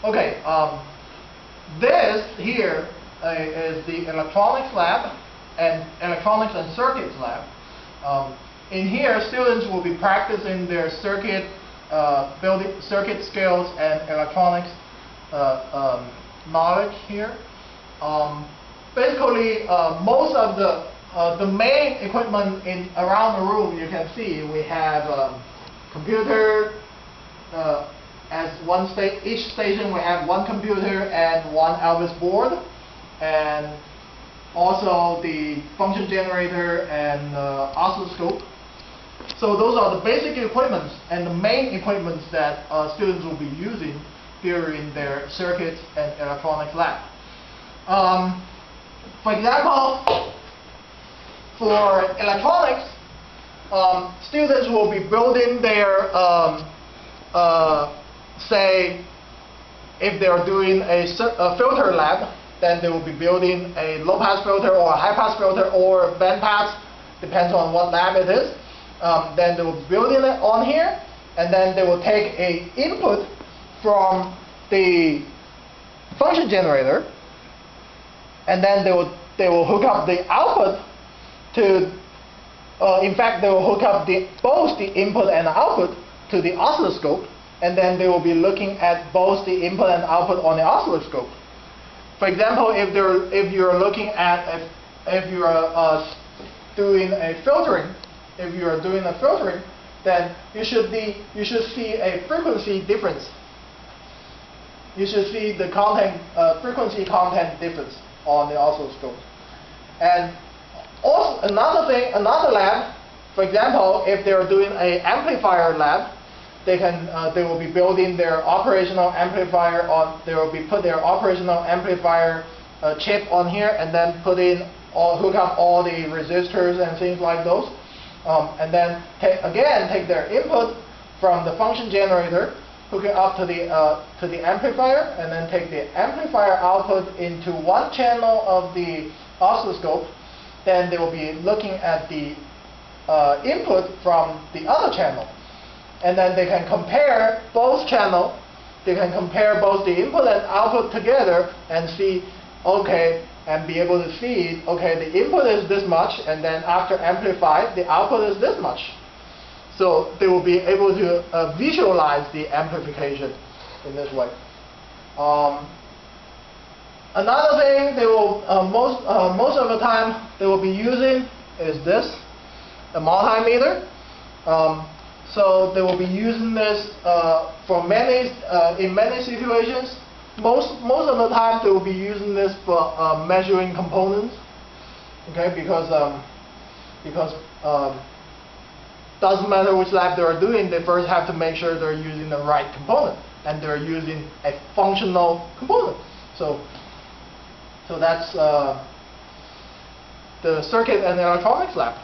Okay, this here is the electronics lab and electronics and circuits lab. In here, students will be practicing their circuit building, circuit skills and electronics knowledge here. Basically, most of the main equipment around the room, you can see we have computer. As each station we have one computer and one Elvis board, and also the function generator and oscilloscope. So those are the basic equipments and the main equipments that students will be using during their circuits and electronics lab. For example, for electronics, students will be building their say, if they are doing a filter lab, then they will be building a low-pass filter or a high-pass filter or bandpass, depends on what lab it is. Then they will be building it on here, and then they will take a input from the function generator, and then they will hook up the output to. In fact, they will hook up both the input and the output to the oscilloscope, and then they will be looking at both the input and output on the oscilloscope. For example, if you're looking at if you are doing a filtering, then you should see a frequency difference. You should see the frequency content difference on the oscilloscope. And also another lab, for example, if they're doing an amplifier lab, they will be building their operational amplifier on. They will be put their operational amplifier chip on here, and then hook up all the resistors and things like those, and then take their input from the function generator, hook it up to the amplifier, and then take the amplifier output into one channel of the oscilloscope. Then they will be looking at the input from the other channel. And then they can compare both channels. They can compare both the input and output together and see, okay, and be able to see, okay, the input is this much, and then after amplified, the output is this much. So they will be able to visualize the amplification in this way. Another thing they will most of the time they will be using is this, a multimeter. So they will be using this for in many situations. Most of the time they will be using this for measuring components. Okay, because doesn't matter which lab they are doing, they first have to make sure they're using the right component and they're using a functional component. So that's the circuit and electronics lab.